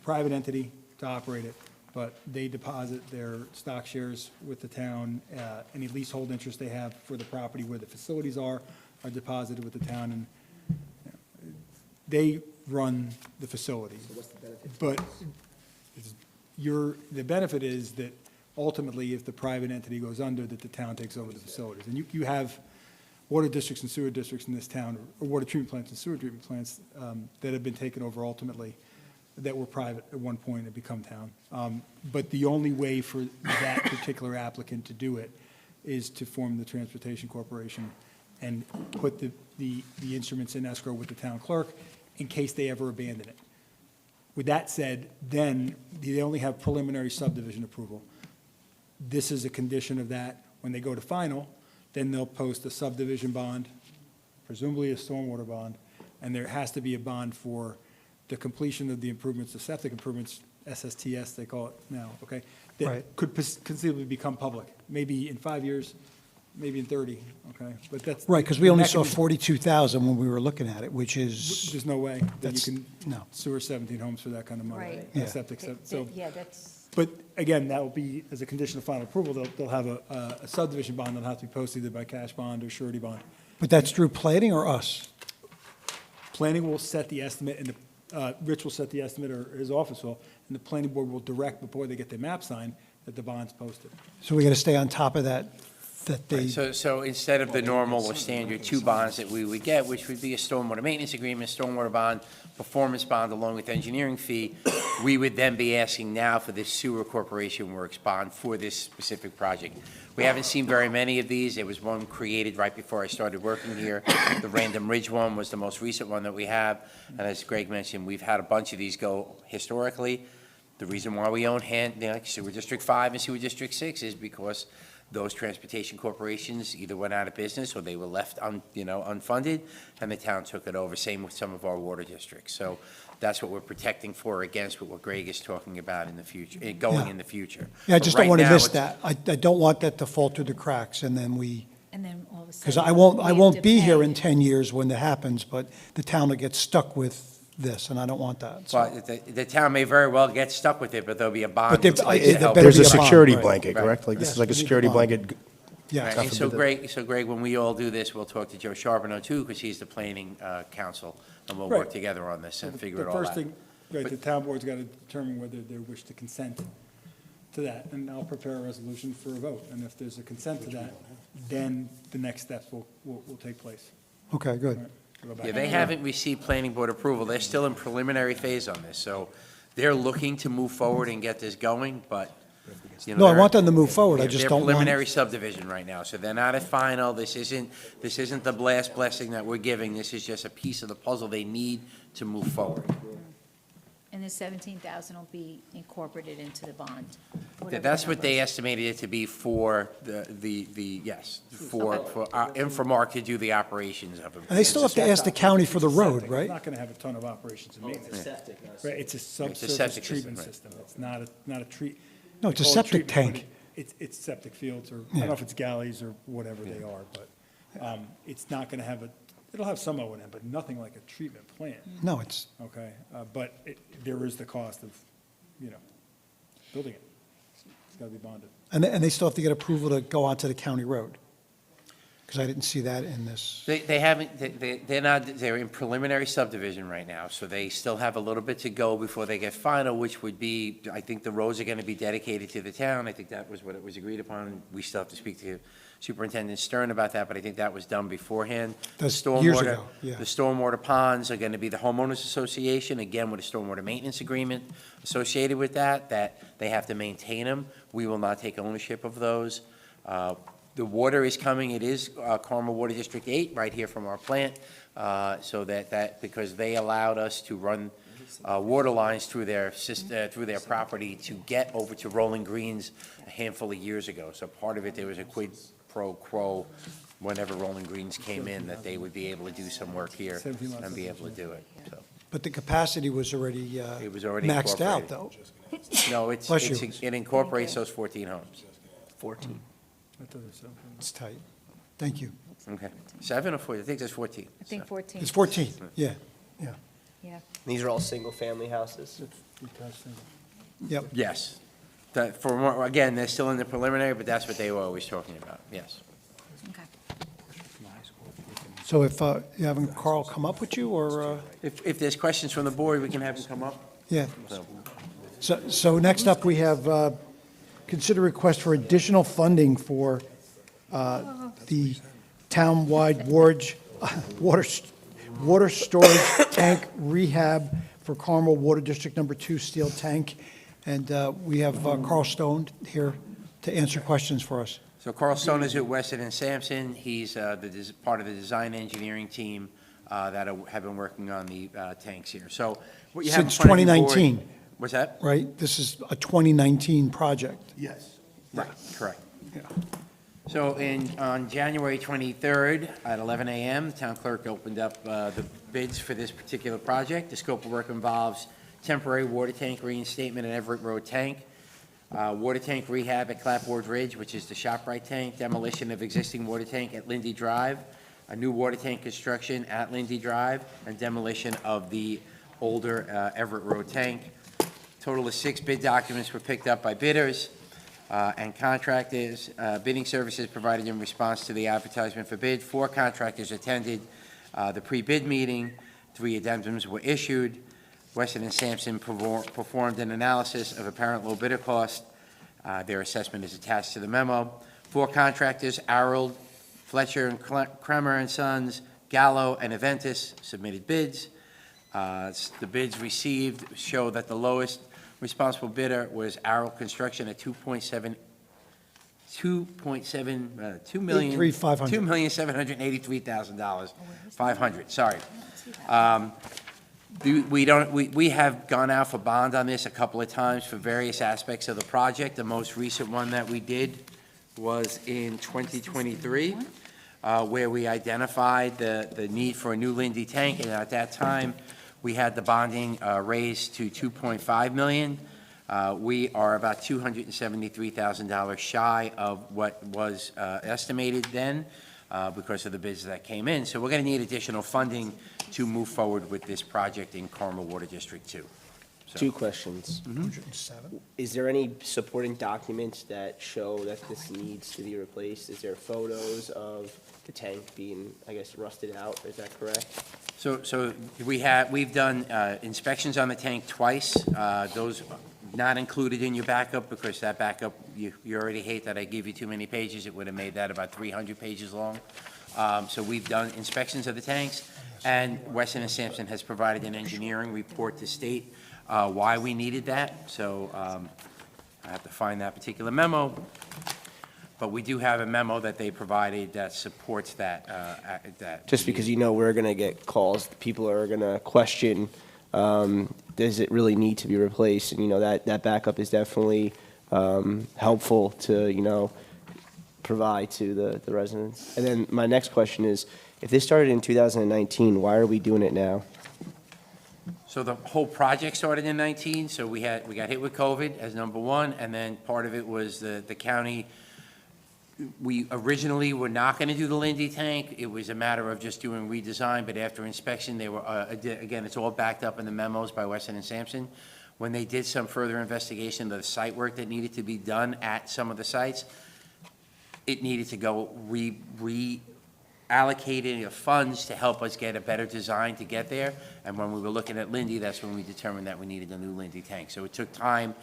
private entity to operate it, but they deposit their stock shares with the town. Any leasehold interest they have for the property where the facilities are deposited with the town, and they run the facility. But it's the benefit is that ultimately, if the private entity goes under, that the town takes over the facilities. And you have water districts and sewer districts in this town, or water treatment plants and sewer treatment plants that have been taken over ultimately, that were private at one point and become town. But the only way for that particular applicant to do it is to form the Transportation Corporation and put the instruments in escrow with the town clerk in case they ever abandon it. With that said, then they only have preliminary subdivision approval. This is a condition of that. When they go to final, then they'll post a subdivision bond, presumably a stormwater bond, and there has to be a bond for the completion of the improvements, the septic improvements, SSTS they call it now, okay? That Right. could conceivably become public, maybe in 5 years, maybe in 30, okay? But that's. Right, because we the only saw mechanism- 42,000 when we were looking at it, which is, There's no way that you That's- can no. sewer 17 homes for that kind of money. Right. Yeah. Septic, so. Yeah, that's, But again, that will be, as a condition of final approval, they'll have a subdivision bond that'll have to be posted either by cash bond or surety bond. but that's through planning or us? Planning will set the estimate, and Rich will set the estimate, or his office will, and the planning board will direct before they get their map signed that the bond's posted. So we got to stay on top of that they, So instead of the normal or standard two bonds that we would get, which would be a stormwater maintenance agreement, stormwater bond, performance bond along with engineering fee, we would then be asking now for this sewer corporation works bond for this specific project. We haven't seen very many of these. There was one created right before I started working here. The Random Ridge one was the most recent one that we have. And as Greg mentioned, we've had a bunch of these go historically. The reason why we own Sewer District 5 and Sewer District 6 is because those transportation corporations either went out of business or they were left unfunded, and the town took it over. Same with some of our water districts. So that's what we're protecting for against what Greg is talking about in the future, going Yeah. in the future. yeah, I But just don't right want to now, miss it's- that. I don't want that to fall through the cracks, and then and then all of a sudden. because I we won't have to be here pay. in 10 years when that happens, but the town will get stuck with this, and I don't want that. So- But the town may very well get stuck with it, but there'll be a bond But there- in place there to help. better There's be a a bond, security right. blanket, Right. correct? Like, this Yes, is like we a need a security bond. blanket. Yes. Right, and so forbid that- Greg, when we all do this, we'll talk to Joe Charbonneau too, because he's the planning council, and we'll work Right. together on this and The figure it all out. first thing, right, But- the town board's got to determine whether they wish to consent to that, and I'll prepare a resolution for a vote. And if there's a consent to that, then the next steps will take place. Okay, good. All right, we'll go back. Yeah, they haven't received planning board approval. They're still in preliminary phase on this, so they're looking to move forward and get this going, but, No, I want them to move forward. I they're- just they're don't want. preliminary subdivision right now, so they're not at final. This isn't the last blessing that we're giving. This is just a piece of the puzzle they need to move forward. And the 17,000 will be incorporated into the bond. whatever the That's what number they is. estimated it to be for for Infomark to do the operations of it. And they still have to ask the county for the road, It's right? not going to have a ton of operations and maintenance. Right, it's a It's a septic subsurface treatment system, system. It's not a treat. No, it's a they call it septic treatment, tank. but It's septic fields, or I Yeah. don't know if it's galleys or whatever they are, but it's not going to have it'll have some O&M, but nothing like a treatment plant, No, it's, okay? But there is the cost of, building it. It's got to be bonded. and they still have to get approval to go onto the county road. Because I didn't see that in this. They haven't, they're in preliminary subdivision right now, so they still have a little bit to go before they get final, which would be, I think the roads are going to be dedicated to the town. I think that was what it was agreed upon. We still have to speak to Superintendent Stern about that, but I think that was done beforehand. The That's years stormwater- ago, yeah. The stormwater ponds are going to be the homeowners association, again, with a stormwater maintenance agreement associated with that they have to maintain them. We will not take ownership of those. The water is coming, it is Carmel Water District 8, right here from our plant, so because they allowed us to run water lines through their property to get over to Rolling Greens a handful of years ago. So part of it, there was a quid pro quo whenever Rolling Greens came in, that they would be able to do some work here 17 lots and be of able to do it, so. But the capacity was already It was already maxed out, incorporated. though. No, Bless you. it incorporates those 14 homes. 14. That doesn't sound good. It's tight. Thank you. Okay. 7 or 14? I think it's 14. I think 14. It's 14, yeah, Yeah. These are all single-family houses? Detached single. yep. Yes. Again, they're still in the preliminary, but that's what they were always talking about, yes. Okay. So if, you having Carl come up with you, or, If there's questions from the board, we can have them come up. yeah, So, So next up, we have consider request for additional funding for the town-wide water storage tank rehab for Carmel Water District Number 2 steel tank. And we have Carl Stone here to answer questions for us. So Carl Stone is at Weston and Sampson. He's part of the design engineering team that have been working on the tanks here. So what you have in Since front of you, board- 2019, What's that? right? This is a 2019 project. Yes. Right, correct. Yeah. So on January 23rd at 11 a.m., the town clerk opened up the bids for this particular project. The scope of work involves temporary water tank reinstatement at Everett Road Tank, water tank rehab at Clapboard Ridge, which is the ShopRite tank, demolition of existing water tank at Lindy Drive, a new water tank construction at Lindy Drive, and demolition of the older Everett Road tank. Total of 6 bid documents were picked up by bidders and contractors. Bidding services provided in response to the advertisement for bid. 4 contractors attended the pre-bid meeting. 3 addendums were issued. Weston and Sampson performed an analysis of apparent low bidder cost. Their assessment is attached to the memo. 4 contractors, Arrold, Fletcher and Kremer and Sons, Gallo, and Aventis submitted bids. The bids received show that the lowest responsible bidder was Arrow Construction at $2.7 $2,783,000, 500, sorry. We have gone out for bond on this a couple of times for various aspects of the project. The most recent one that we did was in 2023, where we identified the need for a new Lindy tank, and at that time, we had the bonding raised to $2.5 million. We are about $273,000 shy of what was estimated then because of the bids that came in. So we're going to need additional funding to move forward with this project in Carmel Water District 2. So- 2 questions. 107. Is there any supporting documents that show that this needs to be replaced? Is there photos of the tank being, I guess, rusted out? Is that correct? So we've done inspections on the tank twice. Those not included in your backup because that backup, you already hate that I give you too many pages. It would have made that about 300 pages long. So we've done inspections of the tanks, and Weston and Sampson has provided an engineering report to state why we needed that. So I have to find that particular memo. But we do have a memo that they provided that supports that. Just because we're going to get calls, people are going to question, does it really need to be replaced? And, that backup is definitely helpful to, provide to the residents. And then my next question is, if this started in 2019, why are we doing it now? So the whole project started in 19, so we got hit with COVID as number one, and then part of it was the county. We originally were not going to do the Lindy tank. It was a matter of just doing redesign, but after inspection, they were, again, it's all backed up in the memos by Weston and Sampson. When they did some further investigation of the site work that needed to be done at some of the sites, it needed to go reallocating of funds to help us get a better design to get there. And when we were looking at Lindy, that's when we determined that we needed a new Lindy tank. So it took time.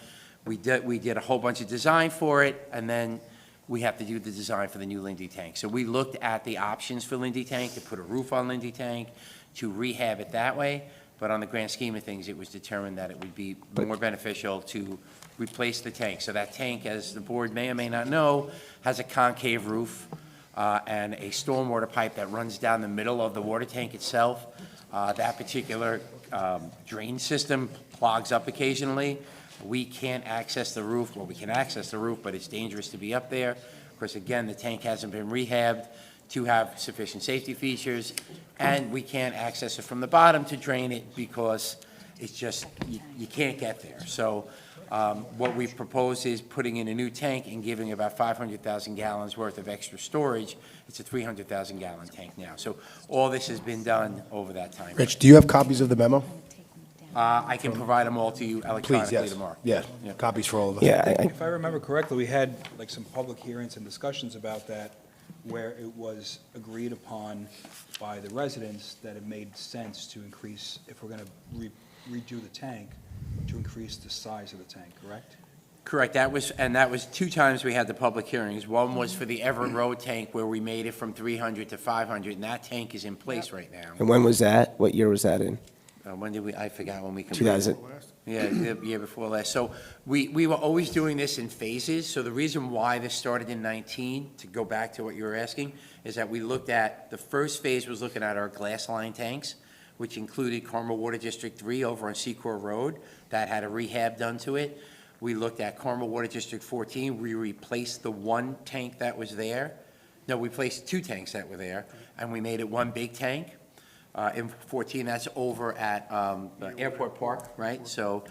We did a whole bunch of design for it, and then we have to do the design for the new Lindy tank. So we looked at the options for Lindy tank, to put a roof on Lindy tank, to rehab it that way. But on the grand scheme of things, it was determined that it would be more beneficial to replace the tank. So that tank, as the board may or may not know, has a concave roof and a stormwater pipe that runs down the middle of the water tank itself. That particular drain system clogs up occasionally. We can't access the roof. Well, we can access the roof, but it's dangerous to be up there. Of course, again, the tank hasn't been rehabbed to have sufficient safety features, and we can't access it from the bottom to drain it because it's just, you can't get there. So what we've proposed is putting in a new tank and giving about 500,000 gallons worth of extra storage. It's a 300,000 gallon tank now. So all this has been done over that time. Rich, do you have copies of the memo? I can provide them all to you Please, electronically yes. tomorrow. Yeah, Yeah. copies for all of us. Yeah, If I remember correctly, we had like some public hearings and discussions about that where it was agreed upon by the residents that it made sense to increase, if we're going to redo the tank, to increase the size of the tank, correct? Correct, that was 2 times we had the public hearings. One was for the Everett Road tank where we made it from 300 to 500, and that tank is in place right now. And when was that? What year was that in? When did I forgot when we completed. 2000. Yeah, the year before last. So we were always doing this in phases. So the reason why this started in 19, to go back to what you were asking, is that we looked at, the first phase was looking at our glass line tanks, which included Carmel Water District 3 over on Secor Road, that had a rehab done to it. We looked at Carmel Water District 14, we replaced the one tank that was there. No, we placed 2 tanks that were there, and we made it one big tank. In 14, that's over at the Airport Park, right? So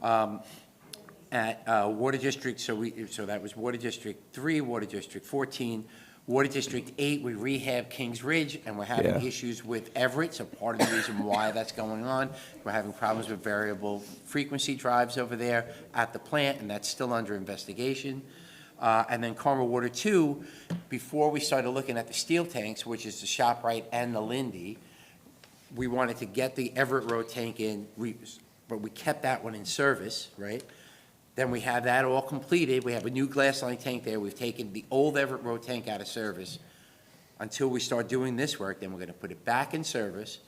at Water District, so that was Water District 3, Water District 14, Water District 8, we rehabbed Kings Ridge, and we're having Yeah. issues with Everett, so part of the reason why that's going on, we're having problems with variable frequency drives over there at the plant, and that's still under investigation. And then Carmel Water 2, before we started looking at the steel tanks, which is the ShopRite and the Lindy, we wanted to get the Everett Road tank in, but we kept that one in service, right? Then we have that all completed. We have a new glass line tank there. We've taken the old Everett Road tank out of service. Until we start doing this work, then we're gonna put it back in service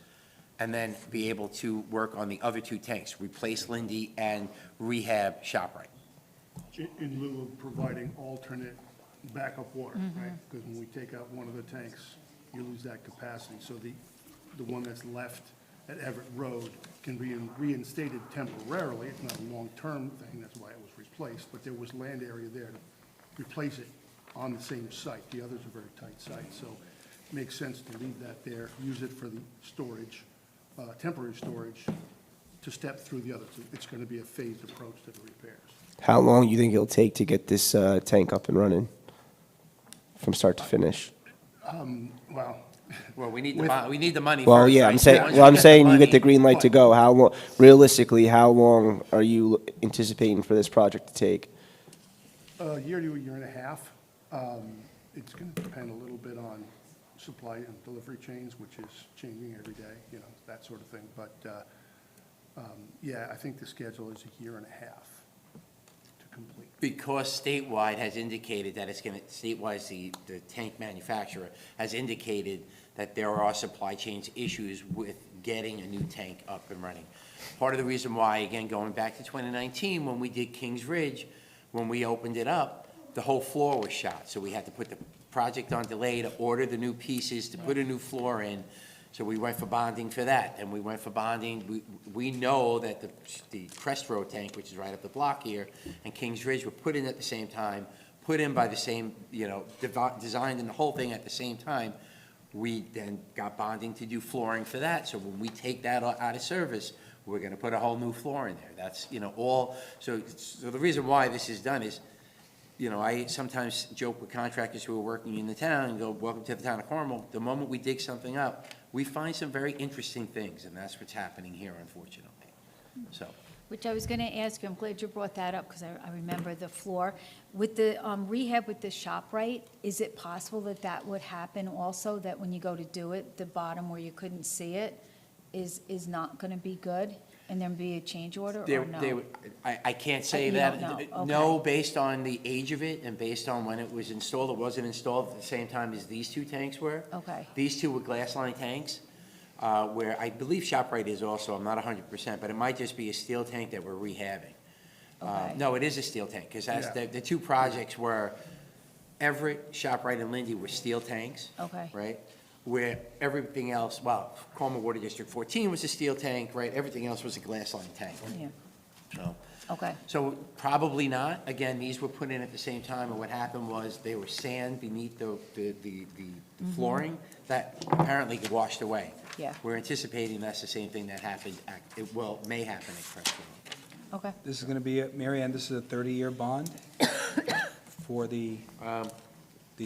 and then be able to work on the other 2 tanks, replace Lindy and rehab ShopRite. In lieu of providing alternate backup water, right? Because when we take out one of the tanks, you lose that capacity. So the one that's left at Everett Road can be reinstated temporarily. It's not a long-term thing, that's why it was replaced, but there was land area there to replace it on the same site. The other's a very tight site, so it makes sense to leave that there, use it for the storage, temporary storage, to step through the others. It's going to be a phased approach to the repairs. How long do you think it'll take to get this tank up and running from start to finish? Well, we need the money Well, first, yeah, right? I'm So saying, once well, I'm we saying you the get the money- green light to go. How long, realistically, how long are you anticipating for this project to take? A year to a year and a half. It's going to depend a little bit on supply and delivery chains, which is changing every day, that sort of thing. But, yeah, I think the schedule is a year and a half to complete. Because statewide has indicated that it's going to, statewide, the tank manufacturer has indicated that there are supply chains issues with getting a new tank up and running. Part of the reason why, again, going back to 2019, when we did Kings Ridge, when we opened it up, the whole floor was shot. So we had to put the project on delay to order the new pieces, to put a new floor in. So we went for bonding for that, and we went for bonding. We know that the Crest Road tank, which is right up the block here, and Kings Ridge were put in at the same time, put in by the same, designed in the whole thing at the same time. We then got bonding to do flooring for that. So when we take that out of service, we're gonna put a whole new floor in there. That's, so the reason why this is done is, I sometimes joke with contractors who are working in the town and go, welcome to the town of Carmel. The moment we dig something up, we find some very interesting things, and that's what's happening here, unfortunately. So, Which I was going to ask you, I'm glad you brought that up, because I remember the floor. With the rehab with the ShopRite, is it possible that that would happen also, that when you go to do it, the bottom where you couldn't see it is not going to be good, and there be a change order, or no? I can't say You that. don't know, No, okay. based on the age of it and based on when it was installed. It wasn't installed at the same time as these 2 tanks were. Okay. These 2 were glass line tanks, where I believe ShopRite is also, I'm not 100%, but it might just be a steel tank that we're rehabbing. Okay. No, it is a steel tank, because that's, Yeah. the 2 projects were Everett, ShopRite, and Lindy were steel tanks. Okay. Right? Where everything else, well, Carmel Water District 14 was a steel tank, right? Everything else was a glass line tank. Yeah, So, okay, so probably not. Again, these were put in at the same time, and what happened was they were sand beneath the flooring that apparently washed away. Yeah. We're anticipating that's the same thing that happened, may happen at Crest Road. okay. This is going to be, Mary Ann, this is a 30-year bond for the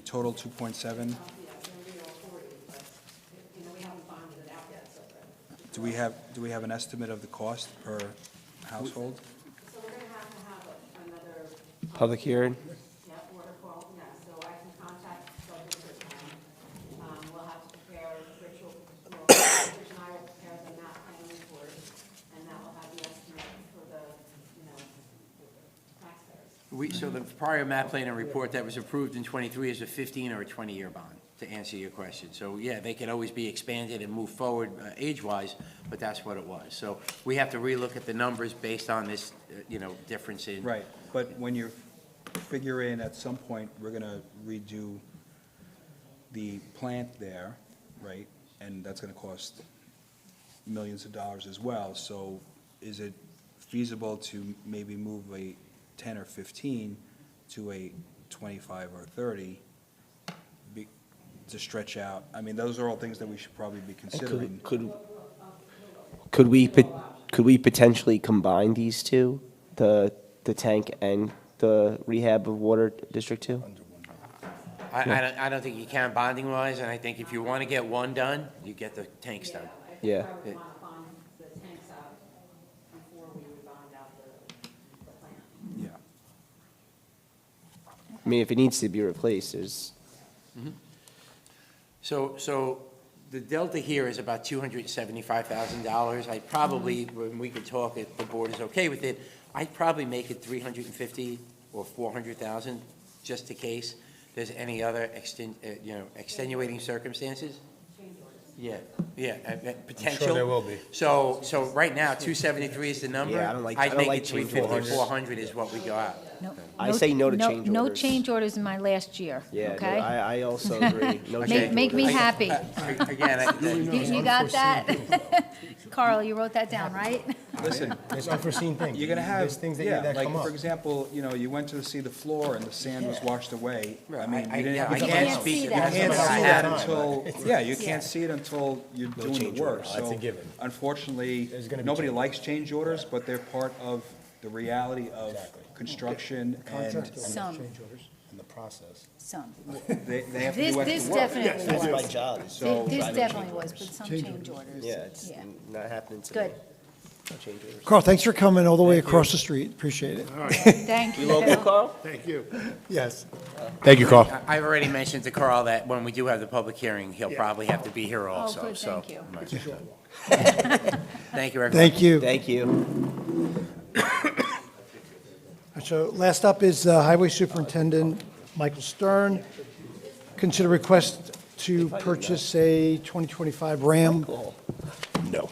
total 2.7. Do we have an estimate of the cost per household? So we're going to have another. Public hearing? Yeah, water call, yeah, so I can contact Supervisor. We'll have to prepare, Rich and I will prepare the map plan report, and that will have the estimate for the So the prior map plan and report that was approved in '23 is a 15 or a 20-year bond, to answer your question. So, yeah, they could always be expanded and move forward age-wise, but that's what it was. So we have to relook at the numbers based on this, difference in. Right, but when you figure in at some point, we're gonna redo the plant there, right? And that's gonna cost millions of dollars as well. So is it feasible to maybe move a 10 or 15 to a 25 or 30 to stretch out? I mean, those are all things that we should probably be considering. Could we potentially combine these two, the tank and the rehab of Water District 2? I don't think you can bonding-wise, and I think if you want to get one done, you get the tanks done. Yeah. Yeah. I mean, if it needs to be replaced, there's, So the delta here is about $275,000. I probably, when we could talk, if the board is okay with it, I'd probably make it 350 or 400,000, just in case there's any other extenuating circumstances. Yeah, potential. there will be. So right now, 273 is the number. Yeah, I don't like I'd make it change 350, orders. 400 is what we go out. I say no to change No orders. change orders in my last year, Yeah, no, okay? I also agree. No change Make me orders. happy. Again, You got that? Carl, you wrote that down, right? Listen, There's unforeseen things. you're gonna have, There's things that like, come up. for example, you went to see the floor and the sand was washed away. I mean, I you didn't have. can't can't speak. see You that. can't That's see what that happened. until, you can't see it until you're doing the change work. order. That's a So, given. unfortunately, There's gonna be nobody change likes change orders, but they're part of the reality of construction, and Some, In the process. some. they have to do This extra work. definitely That's my was. job. So, This definitely was, but some change orders. Yeah, it's Yeah. not happening today. Good. No change orders. Carl, thanks for coming all the way across the street. Appreciate it. Thank You you. local, Carl? Thank you. Yes. Thank you, Carl. I've already mentioned to Carl that when we do have the public hearing, he'll probably have to be here Oh, also, good, so. thank you. Thank you, everyone. Thank you. Thank you. So last up is Highway Superintendent Michael Stern. Consider request to purchase a 2025 Ram No.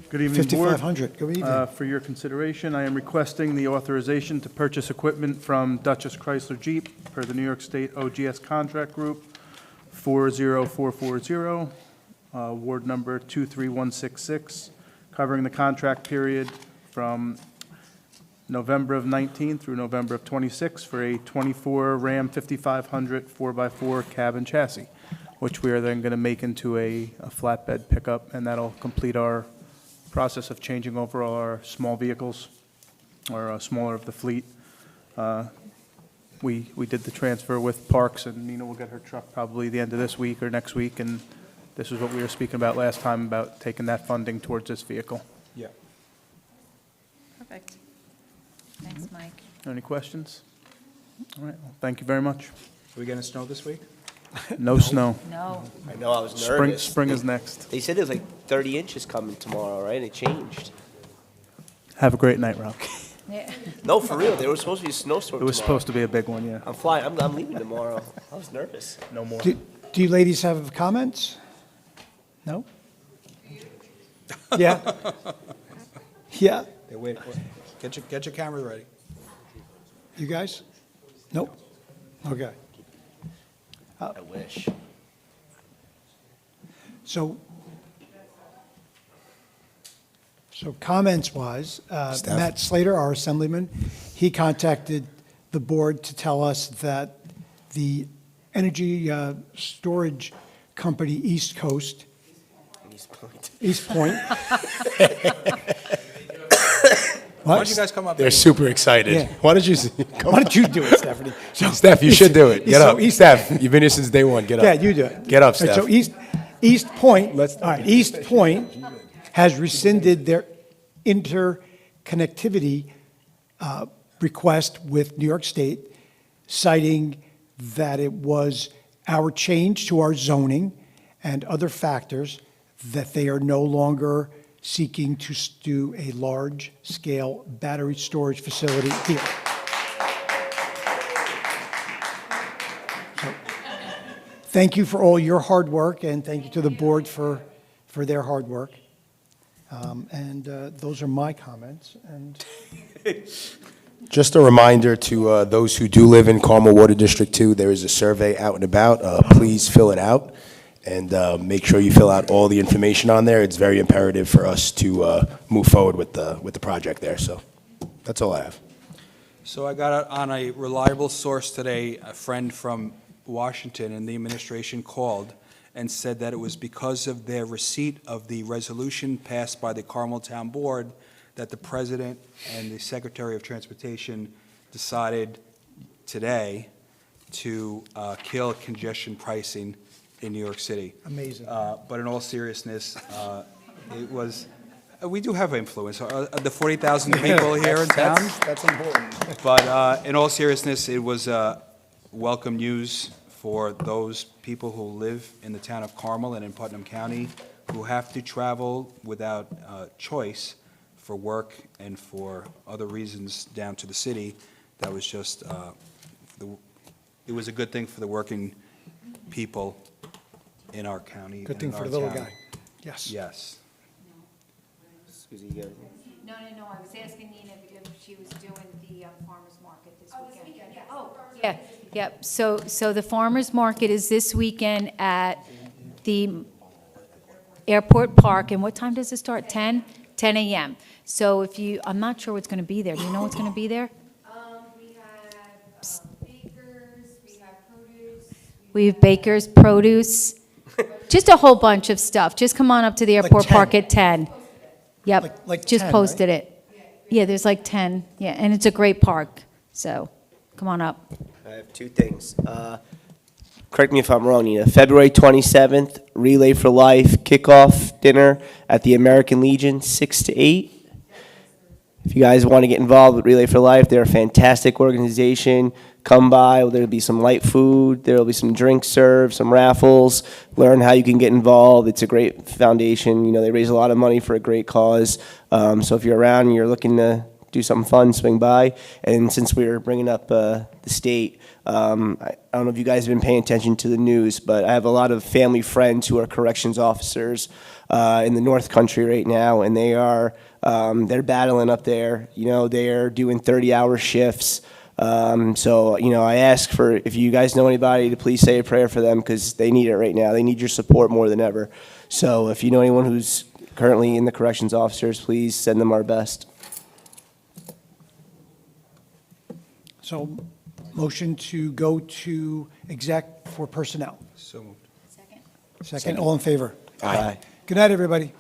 Good evening, Board. 5500. Good evening. For your consideration, I am requesting the authorization to purchase equipment from Dutchess Chrysler Jeep per the New York State OGS Contract Group 40440, award number 23166, covering the contract period from November of 19 through November of 26 for a 24 Ram 5500 4x4 cab and chassis, which we are then going to make into a flatbed pickup, and that'll complete our process of changing over all our small vehicles, or smaller of the fleet. We did the transfer with Parks, and Nina will get her truck probably the end of this week or next week, and this is what we were speaking about last time, about taking that funding towards this vehicle. yeah. Perfect. Thanks, Mike. Any questions? All right, well, thank you very much. Are we getting snow this week? No snow. No. I know, I was nervous. Spring is next. They said there's like 30 inches coming tomorrow, right? It changed. Have a great night, Rob. Yeah. No, for real, there was supposed to be a snowstorm It was tomorrow. supposed to be a big one, yeah. I'm flying, I'm leaving tomorrow. I was nervous. No more. Do you ladies have comments? No? Yeah? Yeah? They wait, get your cameras ready. You guys? Nope? Okay. I wish. So comments-wise, Staff? Matt Slater, our assemblyman, he contacted the board to tell us that the energy storage company East Coast, East Point. Why don't you guys come up? They're anyway? super excited. Yeah. Why don't you, Why don't you do it, Stephanie? So- Steph, you should do it. Get So up. East- Steph, you've been here since day one. Get up. Yeah, you do it. Get up, All right, Steph. So East Point, all right, East Point has rescinded their interconnectivity request with New York State, citing that it was our change to our zoning and other factors that they are no longer seeking to do a large-scale battery storage facility here. thank you for all your hard work, and thank you to the board for their hard work. And those are my comments, and Just a reminder to those who do live in Carmel Water District 2, there is a survey out and about. Please fill it out, and make sure you fill out all the information on there. It's very imperative for us to move forward with the project there. So that's all I have. So I got on a reliable source today, a friend from Washington, and the administration called and said that it was because of their receipt of the resolution passed by the Carmel Town Board that the President and the Secretary of Transportation decided today to kill congestion pricing in New York City. amazing. But in all seriousness, it was, we do have influence. The 40,000 people here in town. That's important. But in all seriousness, it was welcome news for those people who live in the town of Carmel and in Putnam County who have to travel without choice for work and for other reasons down to the city. That was just, it was a good thing for the working people in our county. Good and thing in for our the little town. guy. Yes. Yes. No, I was asking Nina if she was doing the farmer's market this weekend. Yeah, yep. So the farmer's market is this weekend at the Airport Park, and what time does it start? 10 a.m. So if you, I'm not sure what's going to be there. Do you know what's going to be there? We have bakers, we have produce. We have bakers, produce, just a whole bunch of stuff. Just come on up to the Like Airport 10. Park at 10. Yep, Like just 10, posted it. Yeah, there's like 10, yeah, and it's a great park, so come on up. I have two things. Correct me if I'm wrong, Nina. February 27th, Relay for Life kickoff dinner at the American Legion, 6 to 8. If you guys want to get involved with Relay for Life, they're a fantastic organization. Come by. There'll be some light food. There'll be some drinks served, some raffles. Learn how you can get involved. It's a great foundation. You know, they raise a lot of money for a great cause. So if you're around and you're looking to do something fun, swing by. And since we were bringing up the state, I don't know if you guys have been paying attention to the news, but I have a lot of family friends who are corrections officers in the North Country right now, and they are they're battling up there. You know, they're doing 30-hour shifts. So, you know, I ask for, if you guys know anybody, to please say a prayer for them because they need it right now. They need your support more than ever. So if you know anyone who's currently in the corrections officers, please send them our best. So, motion to go to exec for personnel. So moved. Second, all in favor? Aye. Good night, everybody.